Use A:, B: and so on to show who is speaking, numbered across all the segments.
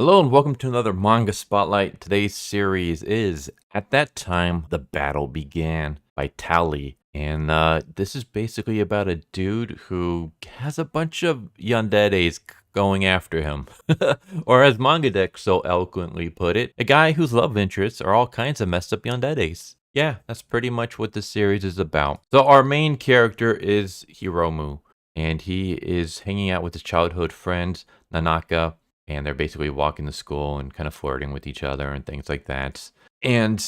A: Hello and welcome to another manga spotlight. Today's series is At That Time the Battle Began by Tally. And this is basically about a dude who has a bunch of yanderes going after him. Or as Manga Deck so eloquently put it, a guy whose love interests are all kinds of messed up yanderes. Yeah, that's pretty much what the series is about. So our main character is Hiromu, and he is hanging out with his childhood friend Nanaka, and they're basically walking to school and kind of flirting with each other and things like that. And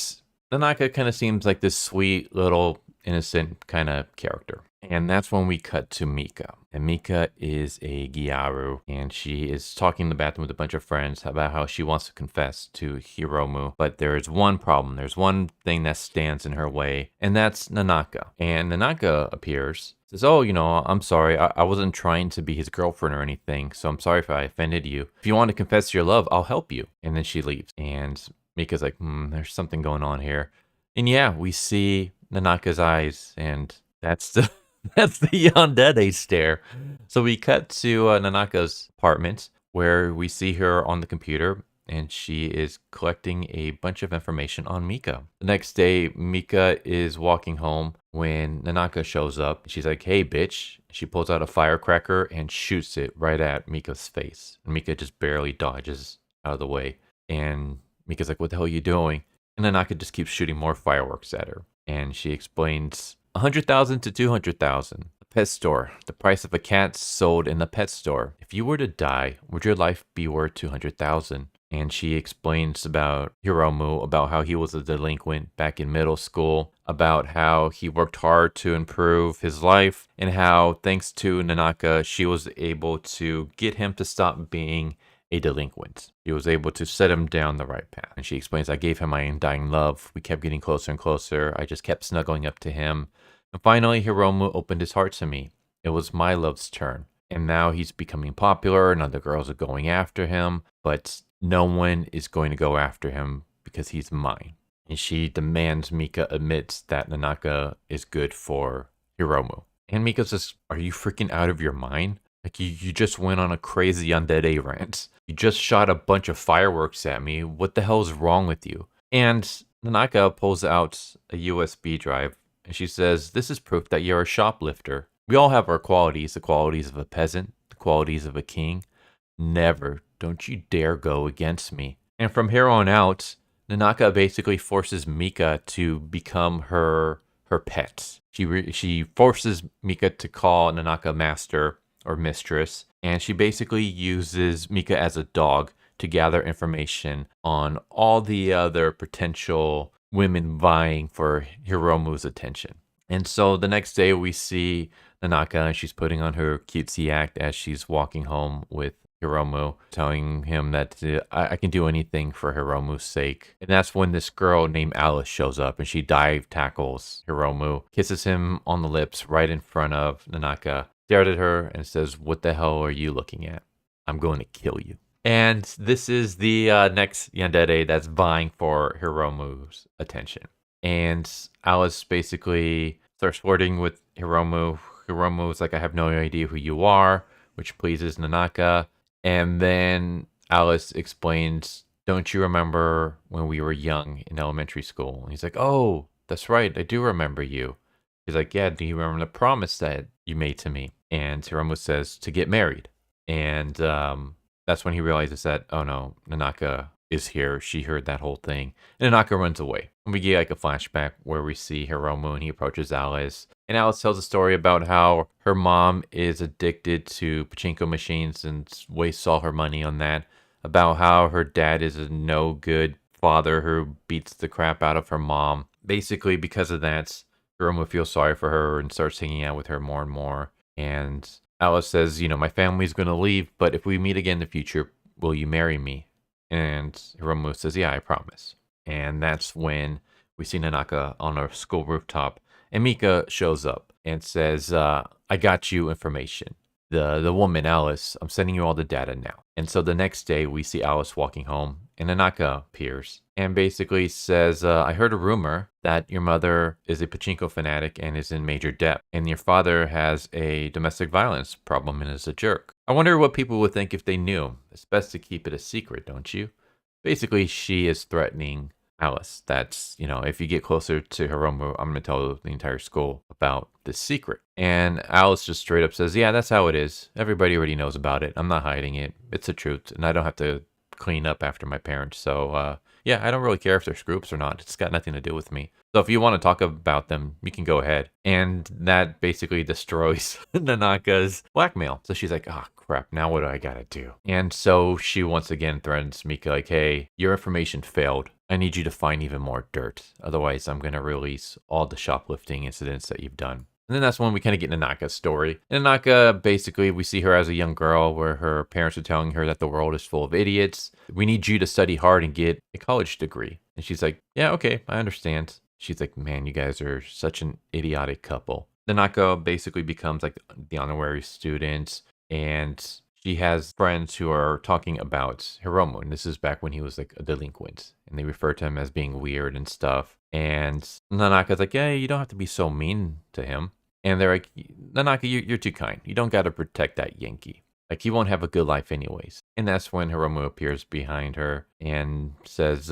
A: Nanaka kind of seems like this sweet little innocent kind of character. And that's when we cut to Mika. And Mika is a Gyaru, and she is talking in the bathroom with a bunch of friends about how she wants to confess to Hiromu. But there is one problem. There's one thing that stands in her way, and that's Nanaka. And Nanaka appears, says, "Oh, I'm sorry. I wasn't trying to be his girlfriend or anything, so I'm sorry if I offended you. If you want to confess your love, I'll help you." And then she leaves. And Mika's like, there's something going on here. And yeah, we see Nanaka's eyes, and that's the that's the yandere stare. So we cut to Nanaka's apartment, where we see her on the computer, and she is collecting a bunch of information on Mika. The next day, Mika is walking home when Nanaka shows up. She's like, "Hey, bitch." She pulls out a firecracker and shoots it right at Mika's face. And Mika just barely dodges out of the way. And Mika's like, "What the hell are you doing?" And Nanaka just keeps shooting more fireworks at her. And she explains 100,000 to 200,000. The pet store. The price of a cat sold in the pet store. If you were to die, would your life be worth 200,000? And she explains about Hiromu, about how he was a delinquent back in middle school, about how he worked hard to improve his life, and how thanks to Nanaka, she was able to get him to stop being a delinquent. She was able to set him down the right path. And she explains, "I gave him my undying love. We kept getting closer and closer. I just kept snuggling up to him. And finally, Hiromu opened his heart to me. It was my love's turn. And now he's becoming popular and other girls are going after him. But no one is going to go after him because he's mine." And she demands Mika admits that Nanaka is good for Hiromu. And Mika says, "Are you freaking out of your mind? Like, you just went on a crazy yandere rant. You just shot a bunch of fireworks at me. What the hell is wrong with you?" And Nanaka pulls out a USB drive, and she says, "This is proof that you're a shoplifter. We all have our qualities, the qualities of a peasant, the qualities of a king. Never, don't you dare go against me." And from here on out, Nanaka basically forces Mika to become her pet. She forces Mika to call Nanaka master or mistress, and she basically uses Mika as a dog to gather information on all the other potential women vying for Hiromu's attention. And so the next day we see Nanaka, and she's putting on her cutesy act as she's walking home with Hiromu, telling him that I can do anything for Hiromu's sake. And that's when this girl named Alice shows up, and she dive tackles Hiromu, kisses him on the lips right in front of Nanaka, stared at her and says, "What the hell are you looking at? I'm going to kill you." And this is the next yandere that's vying for Hiromu's attention. And Alice basically starts flirting with Hiromu. Hiromu's like, "I have no idea who you are," which pleases Nanaka. And then Alice explains, "Don't you remember when we were young in elementary school?" And he's like, "Oh, that's right. I do remember you." He's like, "Yeah, do you remember the promise that you made to me?" And Hiromu says, "To get married." And that's when he realizes that, oh no, Nanaka is here. She heard that whole thing. And Nanaka runs away. And we get like a flashback where we see Hiromu and he approaches Alice. And Alice tells a story about how her mom is addicted to pachinko machines and wastes all her money on that. About how her dad is a no good father who beats the crap out of her mom. Basically, because of that, Hiromu feels sorry for her and starts hanging out with her more and more. And Alice says, "My family's going to leave, but if we meet again in the future, will you marry me?" And Hiromu says, "Yeah, I promise." And that's when we see Nanaka on a school rooftop, and Mika shows up and says, "I got you information. The woman, Alice, I'm sending you all the data now." And so the next day, we see Alice walking home, and Nanaka appears and basically says, "I heard a rumor that your mother is a pachinko fanatic and is in major debt, and your father has a domestic violence problem and is a jerk. I wonder what people would think if they knew. It's best to keep it a secret, don't you? Basically, she is threatening Alice. That's, if you get closer to Hiromu, I'm going to tell the entire school about this secret. And Alice just straight up says, yeah, that's how it is. Everybody already knows about it. I'm not hiding it. It's the truth. And I don't have to clean up after my parents. So, yeah, I don't really care if there's groups or not. It's got nothing to do with me. So if you want to talk about them, you can go ahead. And that basically destroys Nanaka's blackmail. So she's like, oh, crap, now what do I gotta do? And so she once again threatens Mika like, hey, your information failed. I need you to find even more dirt. Otherwise, I'm going to release all the shoplifting incidents that you've done. And then that's when we kind of get Nanaka's story. And Nanaka, basically, we see her as a young girl where her parents are telling her that the world is full of idiots. We need you to study hard and get a college degree. And she's like, yeah, okay, I understand. She's like, man, you guys are such an idiotic couple. Nanaka basically becomes like the honorary student, and she has friends who are talking about Hiromu, and this is back when he was like a delinquent, and they refer to him as being weird and stuff. And Nanaka's like, yeah, you don't have to be so mean to him. And they're like, Nanaka, you're too kind. You don't got to protect that Yankee. Like, he won't have a good life anyways. And that's when Hiromu appears behind her and says,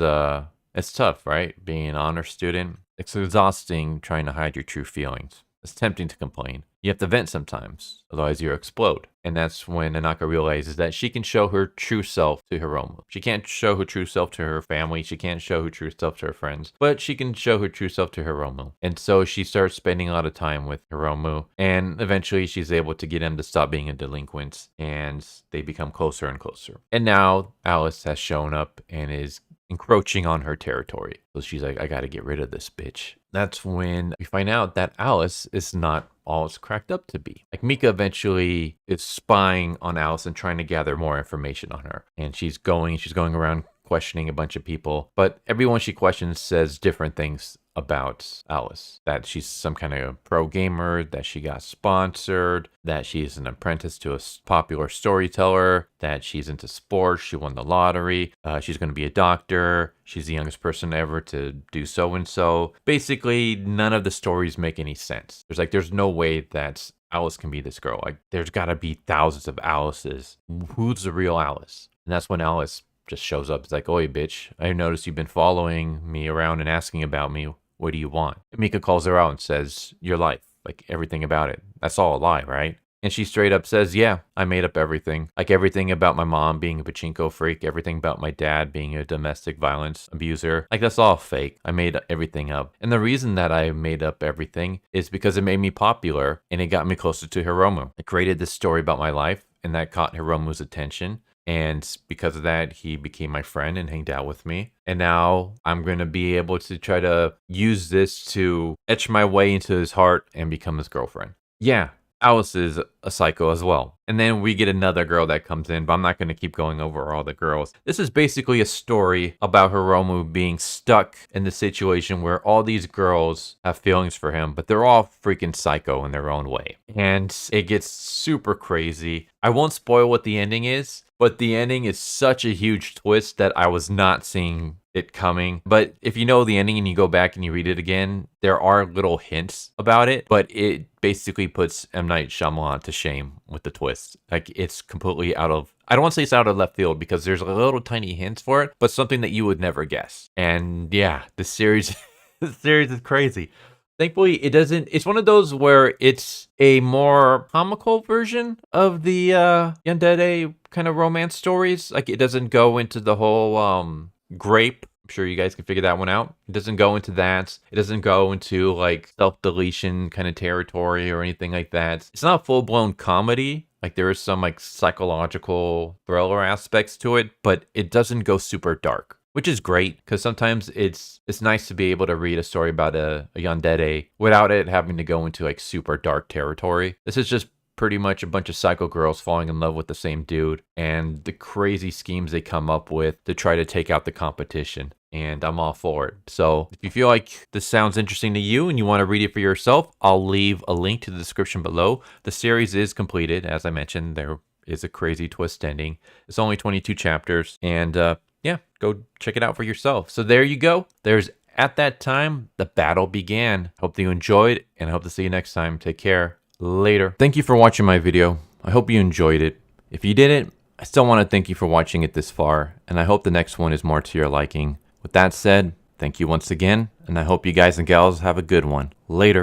A: it's tough, right? Being an honor student. It's exhausting trying to hide your true feelings. It's tempting to complain. You have to vent sometimes, otherwise you'll explode. And that's when Nanaka realizes that she can show her true self to Hiromu. She can't show her true self to her family. She can't show her true self to her friends. But she can show her true self to Hiromu. And so she starts spending a lot of time with Hiromu. And eventually she's able to get him to stop being a delinquent. And they become closer and closer. And now Alice has shown up and is encroaching on her territory. So she's like, I gotta get rid of this bitch. That's when we find out that Alice is not all it's cracked up to be. Like, Mika eventually is spying on Alice and trying to gather more information on her. And she's going around questioning a bunch of people. But everyone she questions says different things about Alice. That she's some kind of pro gamer, that she got sponsored, that she's an apprentice to a popular storyteller, that she's into sports, she won the lottery, she's going to be a doctor, she's the youngest person ever to do so-and-so. Basically, none of the stories make any sense. There's no way that Alice can be this girl. Like, there's got to be thousands of Alices. Who's the real Alice? And that's when Alice just shows up. It's like, oi, bitch, I noticed you've been following me around and asking about me. What do you want? And Mika calls her out and says, your life, like everything about it. That's all a lie, right? And she straight up says, yeah, I made up everything. Like, everything about my mom being a pachinko freak, everything about my dad being a domestic violence abuser. Like, that's all fake. I made everything up. And the reason that I made up everything is because it made me popular and it got me closer to Hiromu. I created this story about my life and that caught Hiromu's attention. And because of that, he became my friend and hanged out with me. And now I'm going to be able to try to use this to etch my way into his heart and become his girlfriend. Yeah, Alice is a psycho as well. And then we get another girl that comes in, but I'm not going to keep going over all the girls. This is basically a story about Hiromu being stuck in the situation where all these girls have feelings for him, but they're all freaking psycho in their own way. And it gets super crazy. I won't spoil what the ending is, but the ending is such a huge twist that I was not seeing it coming. But if you know the ending and you go back and you read it again, there are little hints about it, but it basically puts M. Night Shyamalan to shame with the twist. Like, it's completely out of, I don't want to say it's out of left field because there's a little tiny hints for it, but something that you would never guess. And yeah, the series, the series is crazy. Thankfully, it doesn't, it's one of those where it's a more comical version of the yandere kind of romance stories. Like, it doesn't go into the whole grape. I'm sure you guys can figure that one out. It doesn't go into that. It doesn't go into like self-deletion kind of territory or anything like that. It's not a full-blown comedy. Like, there is some like psychological thriller aspects to it, but it doesn't go super dark, which is great because sometimes it's nice to be able to read a story about a yandere without it having to go into like super dark territory. This is just pretty much a bunch of psycho girls falling in love with the same dude and the crazy schemes they come up with to try to take out the competition. And I'm all for it. So if you feel like this sounds interesting to you and you want to read it for yourself, I'll leave a link to the description below. The series is completed. As I mentioned, there is a crazy twist ending. It's only 22 chapters. And yeah, go check it out for yourself. So there you go. There's At That Time, the battle began. Hope that you enjoyed, and I hope to see you next time. Take care. Later. Thank you for watching my video. I hope you enjoyed it. If you didn't, I still want to thank you for watching it this far, and I hope the next one is more to your liking. With that said, thank you once again, and I hope you guys and gals have a good one. Later.